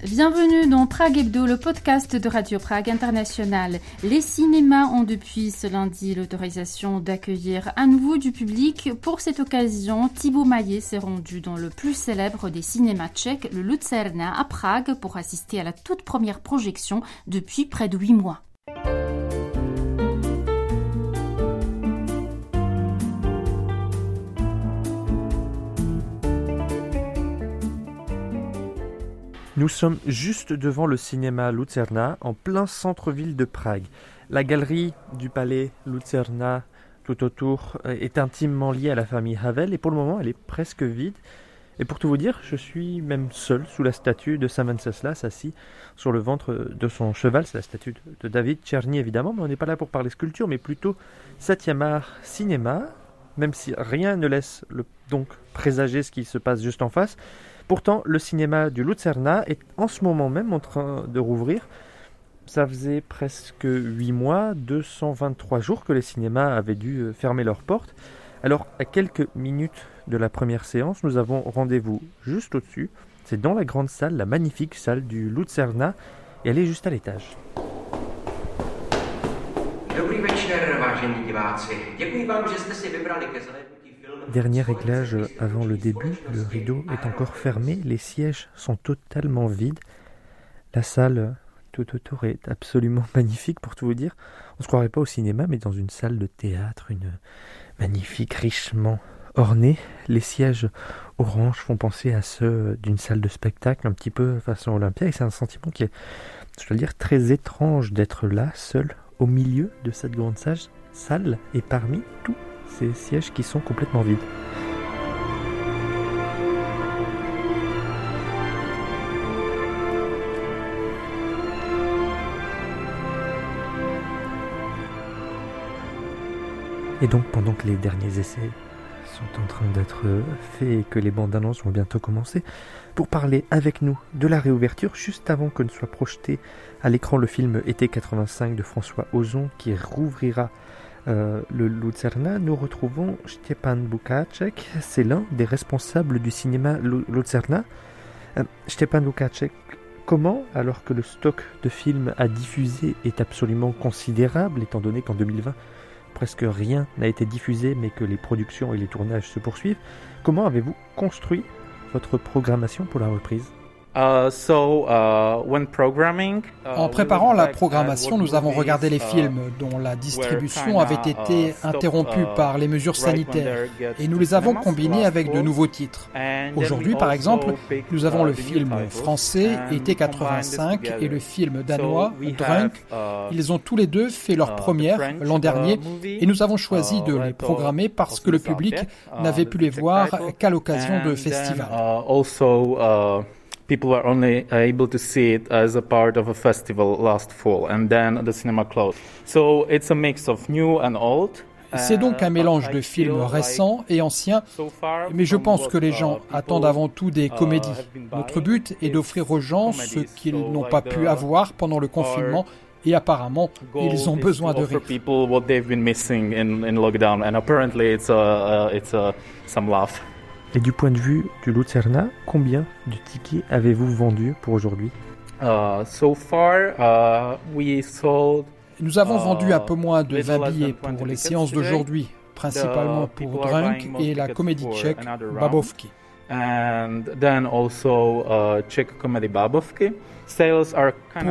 Bienvenue dans Prague Hebdo, le podcast de Radio Prague International. Les cinémas ont depuis ce lundi l'autorisation d'accueillir à nouveau du public. Pour cette occasion, Thibaut Maillet s'est rendu dans le plus célèbre des cinémas tchèques, le Lucerna, à Prague, pour assister à la toute première projection depuis près de 8 mois. Nous sommes juste devant le cinéma Lucerna, en plein centre-ville de Prague. La galerie du palais Lucerna, tout autour, est intimement liée à la famille Havel et pour le moment, elle est presque vide. Et pour tout vous dire, je suis même seul sous la statue de Saint Venceslas, assis sur le ventre de son cheval. C'est la statue de David Tcherny, évidemment, mais on n'est pas là pour parler sculpture, mais plutôt 7e art cinéma, même si rien ne laisse donc présager ce qui se passe juste en face. Pourtant, le cinéma du Lucerna est en ce moment même en train de rouvrir. Ça faisait presque 8 mois, 223 jours que les cinémas avaient dû fermer leurs portes. Alors, à quelques minutes de la première séance, nous avons rendez-vous juste au-dessus. C'est dans la grande salle, la magnifique salle du Lucerna, et elle est juste à l'étage. Dobrý večer, vážení diváci. Děkuji vám, že jste si vybrali ke zhlédnutí. Dernier réglage avant le début, le rideau est encore fermé, les sièges sont totalement vides. La salle tout autour est absolument magnifique, pour tout vous dire. On ne se croirait pas au cinéma, mais dans une salle de théâtre, une magnifique, richement ornée. Les sièges orange font penser à ceux d'une salle de spectacle, un petit peu façon Olympia, et c'est un sentiment qui est, je dois le dire, très étrange d'être là, seul, au milieu de cette grande salle, et parmi tous ces sièges qui sont complètement vides. Et donc pendant que les derniers essais sont en train d'être faits et que les bandes annonces vont bientôt commencer, pour parler avec nous de la réouverture, juste avant que ne soit projeté à l'écran le film Été 85 de François Ozon qui rouvrira le Lucerna, nous retrouvons Stepan Bukáček, c'est l'un des responsables du cinéma Lucerna. Stepan Bukáček, comment, alors que le stock de films à diffuser est absolument considérable, étant donné qu'en 2020, presque rien n'a été diffusé, mais que les productions et les tournages se poursuivent, comment avez-vous construit votre programmation pour la reprise ? En préparant la programmation, nous avons regardé les films dont la distribution avait été interrompue par les mesures sanitaires et nous les avons combinés avec de nouveaux titres. Aujourd'hui, par exemple, nous avons le film français Été 85 et le film danois Drunk. Ils ont tous les deux fait leur première l'an dernier et nous avons choisi de les programmer parce que le public n'avait pu les voir qu'à l'occasion de festivals. People were only able to see it as a part of a festival last fall, and then the cinema closed. So it's a mix of new and old. C'est donc un mélange de films récents et anciens, mais je pense que les gens attendent avant tout des comédies. Notre but est d'offrir aux gens ce qu'ils n'ont pas pu avoir pendant le confinement, et apparemment, ils ont besoin de rire. People what they've been missing in lockdown, and apparently it's some laugh. Et du point de vue du Lucerna, combien de tickets avez-vous vendus pour aujourd'hui ? Nous avons vendu un peu moins de 20 billets pour les séances d'aujourd'hui, principalement pour Drunk et la comédie tchèque Babovky. And then also Czech comedy Babovky.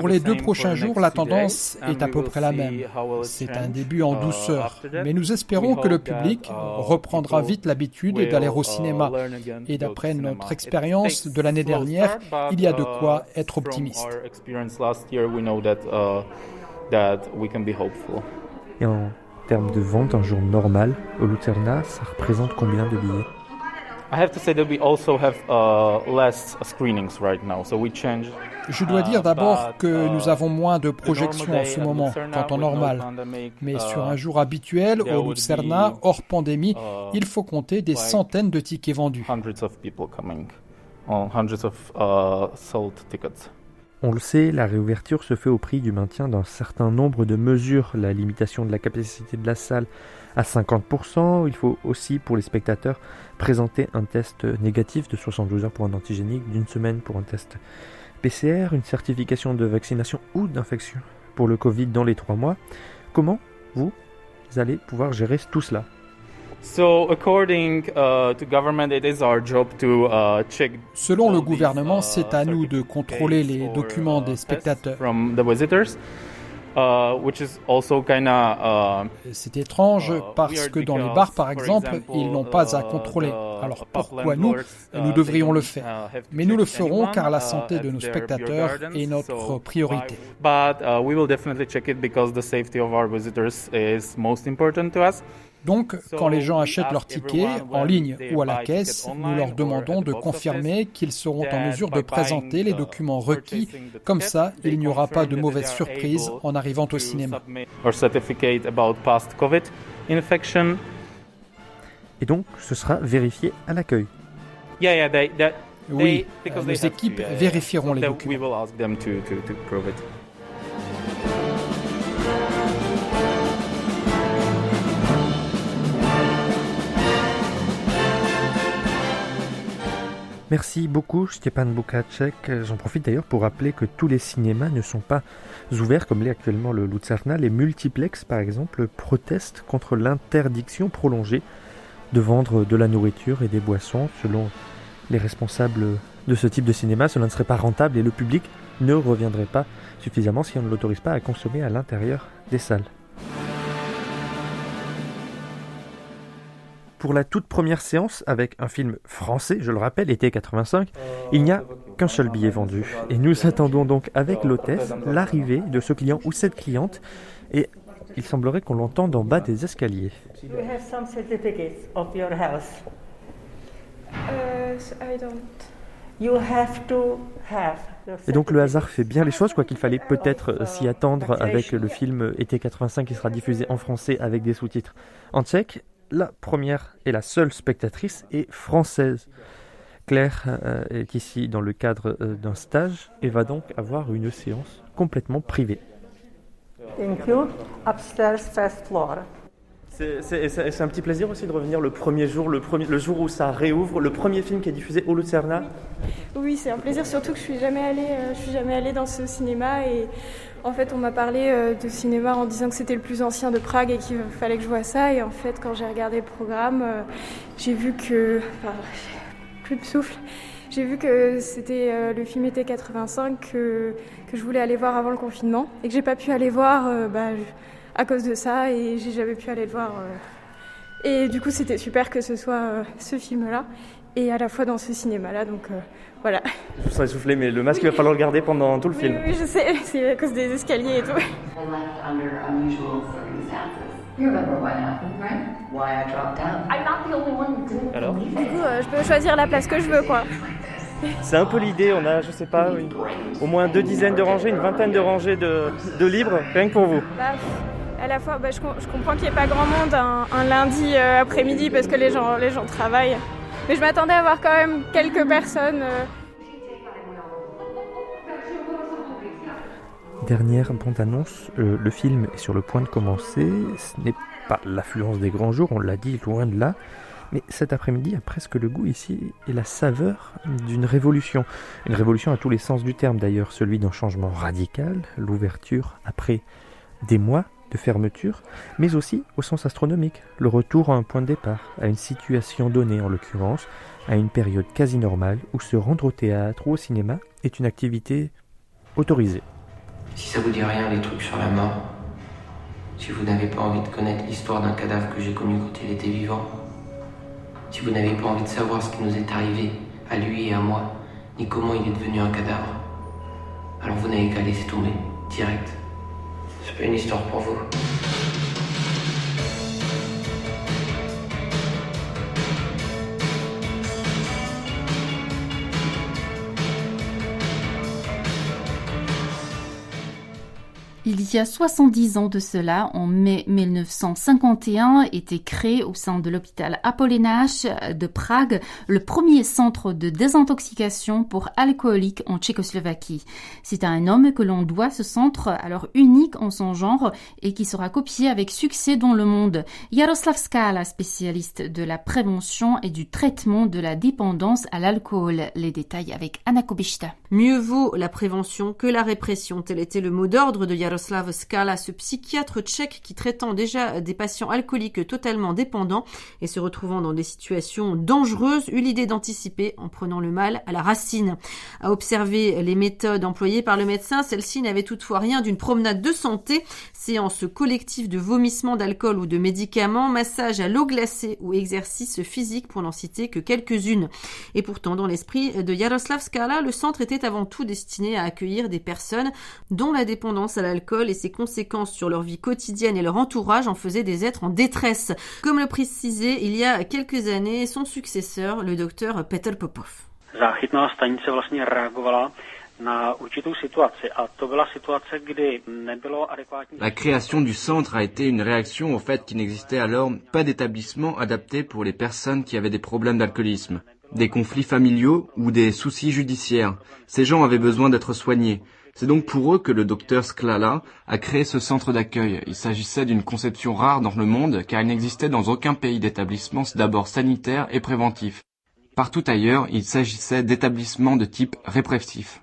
Pour les 2 prochains jours, la tendance est à peu près la même. C'est un début en douceur, mais nous espérons que le public reprendra vite l'habitude d'aller au cinéma. Et d'après notre expérience de l'année dernière, il y a de quoi être optimiste. Et en termes de vente, un jour normal au Lucerna, ça représente combien de billets ? I have to say that we also have less screenings right now, so we change. Je dois dire d'abord que nous avons moins de projections en ce moment qu'en temps normal. Mais sur un jour habituel, au Lucerna, hors pandémie, il faut compter des centaines de tickets vendus. Hundreds of people coming, hundreds of sold tickets. On le sait, la réouverture se fait au prix du maintien d'un certain nombre de mesures. La limitation de la capacité de la salle à 50%. Il faut aussi, pour les spectateurs, présenter un test négatif de 72 heures pour un antigénique, d'une semaine pour un test PCR, une certification de vaccination ou d'infection pour le Covid dans les 3 mois. Comment vous allez pouvoir gérer tout cela? Selon le gouvernement, c'est à nous de contrôler les documents des spectateurs. C'est étrange parce que dans les bars, par exemple, ils n'ont pas à contrôler. Alors pourquoi nous devrions le faire? Mais nous le ferons car la santé de nos spectateurs est notre priorité. Donc, quand les gens achètent leur ticket en ligne ou à la caisse, nous leur demandons de confirmer qu'ils seront en mesure de présenter les documents requis. Comme ça, il n'y aura pas de mauvaise surprise en arrivant au cinéma. Et donc, ce sera vérifié à l'accueil. Oui, les équipes vérifieront les documents. Merci beaucoup Szczepan Bukaczek. J'en profite d'ailleurs pour rappeler que tous les cinémas ne sont pas ouverts comme l'est actuellement le Lucerna. Les multiplex par exemple protestent contre l'interdiction prolongée de vendre de la nourriture et des boissons. Selon les responsables de ce type de cinéma, cela ne serait pas rentable et le public ne reviendrait pas suffisamment si on ne l'autorise pas à consommer à l'intérieur des salles. Pour la toute première séance, avec un film français, je le rappelle, été 85, il n'y a qu'un seul billet vendu. Et nous attendons donc avec l'hôtesse l'arrivée de ce client ou cette cliente. Et il semblerait qu'on l'entende en bas des escaliers. You have some certificates of your house. I don't. You have to have. Et donc le hasard fait bien les choses, quoi qu'il fallait peut-être s'y attendre avec le film été 85 qui sera diffusé en français avec des sous-titres en tchèque. La première et la seule spectatrice est française. Claire est ici dans le cadre d'un stage et va donc avoir une séance complètement privée. Thank you. Upstairs, first floor. C'est un petit plaisir aussi de revenir le premier jour, le jour où ça réouvre, le premier film qui est diffusé au Lucerna. Oui, c'est un plaisir, surtout que je suis jamais allée dans ce cinéma et en fait on m'a parlé de cinéma en disant que c'était le plus ancien de Prague et qu'il fallait que je voie ça et en fait quand j'ai regardé le programme, j'ai vu que, plus de souffle, j'ai vu que c'était le film été 85 que je voulais aller voir avant le confinement et que j'ai pas pu aller voir à cause de ça et j'ai jamais pu aller le voir. Et du coup, c'était super que ce soit ce film-là et à la fois dans ce cinéma-là, donc voilà. Je vous sens essoufflé, mais le masque, il va falloir le garder pendant tout le film. Oui, je sais, c'est à cause des escaliers et tout. Alors ? Du coup, je peux choisir la place que je veux, quoi. C'est un peu l'idée, on a, je sais pas, au moins 2 dizaines de rangées, une vingtaine de rangées de libres, rien que pour vous. À la fois, je comprends qu'il n'y ait pas grand monde un lundi après-midi parce que les gens travaillent. Mais je m'attendais à voir quand même quelques personnes. Dernière bande-annonce, le film est sur le point de commencer. Ce n'est pas l'affluence des grands jours, on l'a dit, loin de là. Mais cet après-midi a presque le goût ici et la saveur d'une révolution. Une révolution à tous les sens du terme d'ailleurs, celui d'un changement radical, l'ouverture après des mois de fermeture, mais aussi au sens astronomique, le retour à un point de départ, à une situation donnée en l'occurrence, à une période quasi normale où se rendre au théâtre ou au cinéma est une activité autorisée. Si ça vous dit rien, les trucs sur la mort, si vous n'avez pas envie de connaître l'histoire d'un cadavre que j'ai connu quand il était vivant, si vous n'avez pas envie de savoir ce qui nous est arrivé, à lui et à moi, ni comment il est devenu un cadavre, alors vous n'avez qu'à laisser tomber, direct. C'est pas une histoire pour vous. Il y a 70 ans de cela, en mai 1951, était créé au sein de l'hôpital Apollinache de Prague le premier centre de désintoxication pour alcooliques en Tchécoslovaquie. C'est à un homme que l'on doit ce centre, alors unique en son genre et qui sera copié avec succès dans le monde. Jaroslav Skala, spécialiste de la prévention et du traitement de la dépendance à l'alcool. Les détails avec Anna Kubishta. Mieux vaut la prévention que la répression, tel était le mot d'ordre de Jaroslav Skala, ce psychiatre tchèque qui traitant déjà des patients alcooliques totalement dépendants et se retrouvant dans des situations dangereuses, eut l'idée d'anticiper en prenant le mal à la racine. À observer les méthodes employées par le médecin, celle-ci n'avait toutefois rien d'une promenade de santé. Séances collectives de vomissement d'alcool ou de médicaments, massage à l'eau glacée ou exercice physique pour n'en citer que quelques-unes. Et pourtant, dans l'esprit de Jaroslav Skala, le centre était avant tout destiné à accueillir des personnes dont la dépendance à l'alcool et ses conséquences sur leur vie quotidienne et leur entourage en faisaient des êtres en détresse. Comme le précisait il y a quelques années son successeur, le docteur Petr Popov. Záchytná stanice vlastně reagovala na určitou situaci a to byla situace, kdy nebylo adekvátní. La création du centre a été une réaction au fait qu'il n'existait alors pas d'établissement adapté pour les personnes qui avaient des problèmes d'alcoolisme, des conflits familiaux ou des soucis judiciaires. Ces gens avaient besoin d'être soignés. C'est donc pour eux que le docteur Skala a créé ce centre d'accueil. Il s'agissait d'une conception rare dans le monde car il n'existait dans aucun pays d'établissement d'abord sanitaire et préventif. Partout ailleurs, il s'agissait d'établissements de type répressif.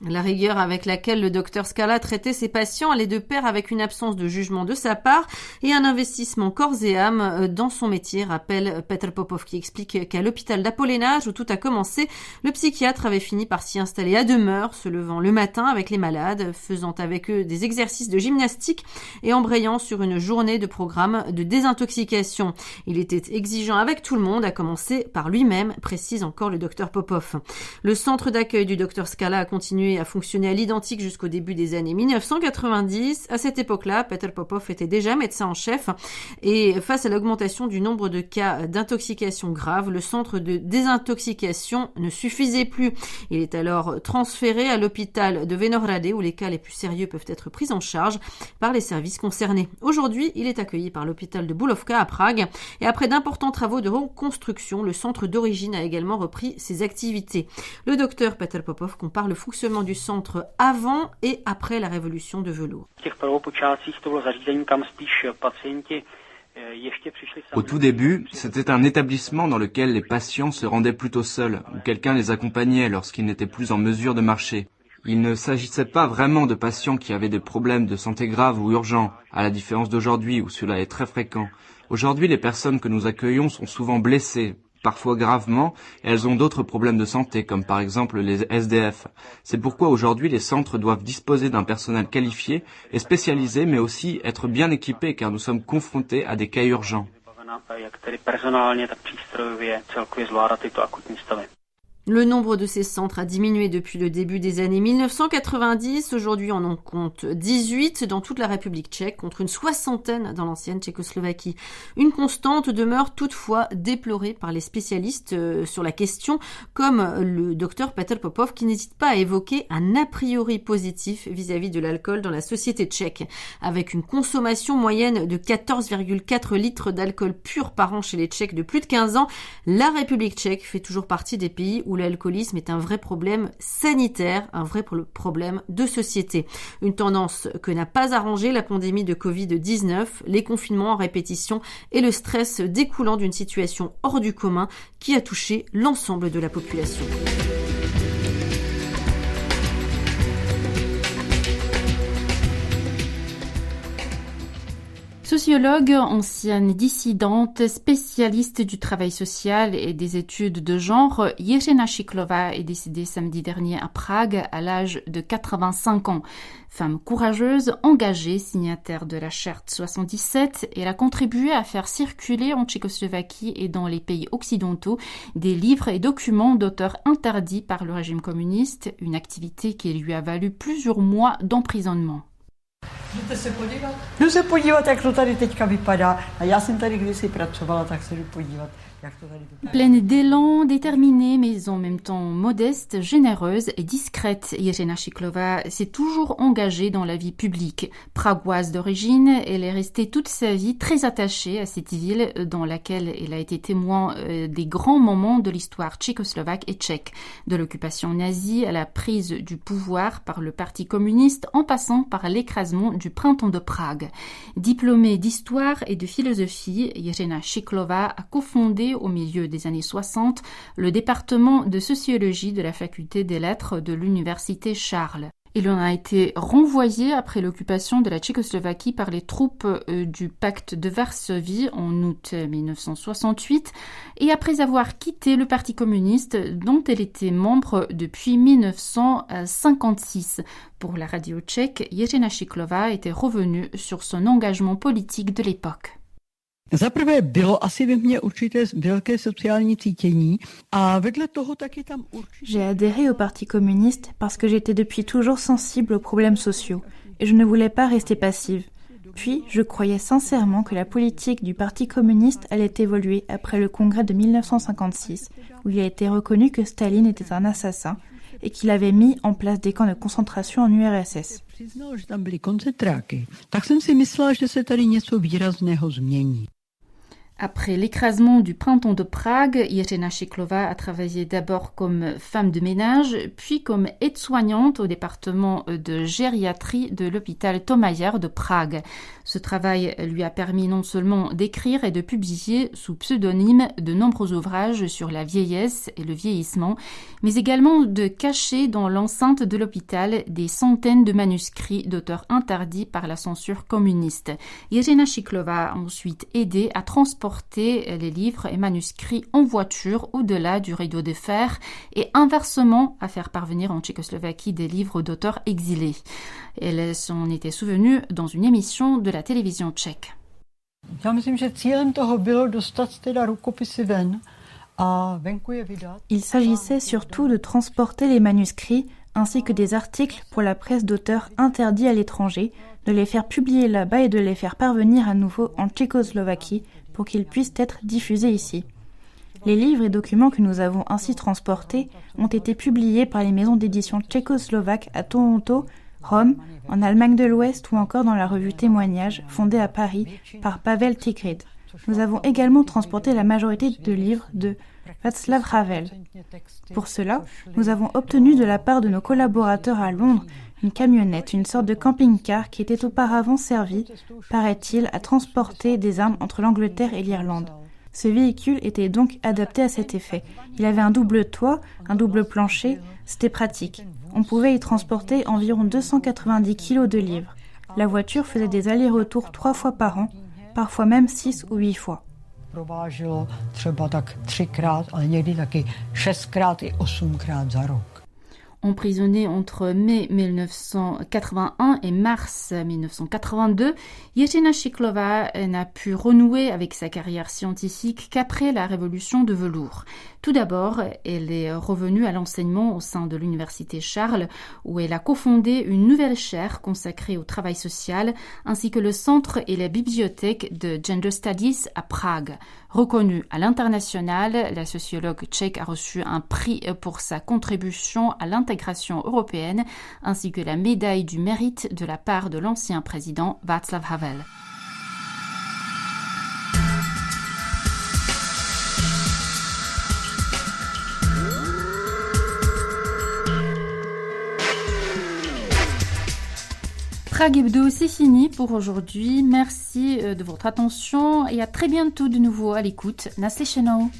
La rigueur avec laquelle le docteur Skala traitait ses patients allait de pair avec une absence de jugement de sa part et un investissement corps et âme dans son métier, rappelle Petr Popov, qui explique qu'à l'hôpital d'Apollinache où tout a commencé, le psychiatre avait fini par s'y installer à demeure, se levant le matin avec les malades, faisant avec eux des exercices de gymnastique et embrayant sur une journée de programme de désintoxication. Il était exigeant avec tout le monde, à commencer par lui-même, précise encore le docteur Popov. Le centre d'accueil du docteur Skala a continué à fonctionner à l'identique jusqu'au début des années 1990. À cette époque-là, Petr Popov était déjà médecin en chef et face à l'augmentation du nombre de cas d'intoxication grave, le centre de désintoxication ne suffisait plus. Il est alors transféré à l'hôpital de Vinohrady où les cas les plus sérieux peuvent être pris en charge par les services concernés. Aujourd'hui, il est accueilli par l'hôpital de Bulovka à Prague et après d'importants travaux de reconstruction, le centre d'origine a également repris ses activités. Le docteur Petr Popov compare le fonctionnement du centre avant et après la révolution de velours. Au tout début, c'était un établissement dans lequel les patients se rendaient plutôt seuls, où quelqu'un les accompagnait lorsqu'ils n'étaient plus en mesure de marcher. Il ne s'agissait pas vraiment de patients qui avaient des problèmes de santé graves ou urgents, à la différence d'aujourd'hui où cela est très fréquent. Aujourd'hui, les personnes que nous accueillons sont souvent blessées, parfois gravement, et elles ont d'autres problèmes de santé, comme par exemple les SDF. C'est pourquoi aujourd'hui les centres doivent disposer d'un personnel qualifié et spécialisé, mais aussi être bien équipés, car nous sommes confrontés à des cas urgents. Le nombre de ces centres a diminué depuis le début des années 1990. Aujourd'hui, on en compte 18 dans toute la République tchèque, contre une soixantaine dans l'ancienne Tchécoslovaquie. Une constante demeure toutefois déplorée par les spécialistes sur la question, comme le docteur Petr Popov, qui n'hésite pas à évoquer un a priori positif vis-à-vis de l'alcool dans la société tchèque. Avec une consommation moyenne de 14,4 litres d'alcool pur par an chez les Tchèques de plus de 15 ans, la République tchèque fait toujours partie des pays où l'alcoolisme est un vrai problème sanitaire, un vrai problème de société. Une tendance que n'a pas arrangé la pandémie de Covid-19, les confinements en répétition et le stress découlant d'une situation hors du commun qui a touché l'ensemble de la population. Sociologue, ancienne dissidente, spécialiste du travail social et des études de genre, Jiřina Šiklová est décédée samedi dernier à Prague à l'âge de 85 ans. Femme courageuse, engagée, signataire de la Charte 77, elle a contribué à faire circuler en Tchécoslovaquie et dans les pays occidentaux des livres et documents d'auteurs interdits par le régime communiste, une activité qui lui a valu plusieurs mois d'emprisonnement. Jdu se podívat, jak to tady teďka vypadá. A já jsem tady kdysi pracovala, tak se jdu podívat. Pleine d'élan, déterminée, mais en même temps modeste, généreuse et discrète, Jiřina Šiklová s'est toujours engagée dans la vie publique. Pragoise d'origine, elle est restée toute sa vie très attachée à cette ville dans laquelle elle a été témoin des grands moments de l'histoire tchécoslovaque et tchèque, de l'occupation nazie à la prise du pouvoir par le Parti communiste en passant par l'écrasement du printemps de Prague. Diplômée d'histoire et de philosophie, Jiřina Šiklová a cofondé au milieu des années 60 le département de sociologie de la faculté des lettres de l'université Charles. Il en a été renvoyé après l'occupation de la Tchécoslovaquie par les troupes du pacte de Varsovie en août 1968 et après avoir quitté le Parti communiste dont elle était membre depuis 1956. Pour la radio tchèque, Jiřina Šiklová était revenue sur son engagement politique de l'époque. Zaprvé bylo asi ve mně určité velké sociální cítění a vedle toho taky tam určitě... J'ai adhéré au Parti communiste parce que j'étais depuis toujours sensible aux problèmes sociaux et je ne voulais pas rester passive. Puis, je croyais sincèrement que la politique du Parti communiste allait évoluer après le congrès de 1956 où il a été reconnu que Staline était un assassin et qu'il avait mis en place des camps de concentration en URSS. Přiznal, že tam byly koncentráky, tak jsem si myslela, že se tady něco výrazného změní. Après l'écrasement du printemps de Prague, Jiřina Šiklová a travaillé d'abord comme femme de ménage, puis comme aide-soignante au département de gériatrie de l'hôpital Thomayer de Prague. Ce travail lui a permis non seulement d'écrire et de publier sous pseudonyme de nombreux ouvrages sur la vieillesse et le vieillissement, mais également de cacher dans l'enceinte de l'hôpital des centaines de manuscrits d'auteurs interdits par la censure communiste. Jiřina Šiklová a ensuite aidé à transporter les livres et manuscrits en voiture au-delà du rideau de fer et inversement à faire parvenir en Tchécoslovaquie des livres d'auteurs exilés. Elle s'en était souvenue dans une émission de la télévision tchèque. Il s'agissait surtout de transporter les manuscrits ainsi que des articles pour la presse d'auteurs interdits à l'étranger, de les faire publier là-bas et de les faire parvenir à nouveau en Tchécoslovaquie pour qu'ils puissent être diffusés ici. Les livres et documents que nous avons ainsi transportés ont été publiés par les maisons d'édition tchécoslovaques à Toronto, Rome, en Allemagne de l'Ouest ou encore dans la revue Témoignages, fondée à Paris par Pavel Tigrid. Nous avons également transporté la majorité de livres de Václav Havel. Pour cela, nous avons obtenu de la part de nos collaborateurs à Londres une camionnette, une sorte de camping-car qui était auparavant servie, paraît-il, à transporter des armes entre l'Angleterre et l'Irlande. Ce véhicule était donc adapté à cet effet. Il avait un double toit, un double plancher, c'était pratique. On pouvait y transporter environ 290 kilos de livres. La voiture faisait des allers-retours 3 fois par an, parfois même 6 ou 8 fois. Prováželo třeba tak 3krát, ale někdy taky 6krát i 8krát za rok. Emprisonnée entre mai 1981 et mars 1982, Jiřina Šiklová n'a pu renouer avec sa carrière scientifique qu'après la révolution de velours. Tout d'abord, elle est revenue à l'enseignement au sein de l'université Charles, où elle a cofondé une nouvelle chaire consacrée au travail social, ainsi que le centre et la bibliothèque de Gender Studies à Prague. Reconnue à l'international, la sociologue tchèque a reçu un prix pour sa contribution à l'intégration européenne, ainsi que la médaille du mérite de la part de l'ancien président Václav Havel. Prague Hebdo, c'est fini pour aujourd'hui. Merci de votre attention et à très bientôt de nouveau à l'écoute. Naslyšenou.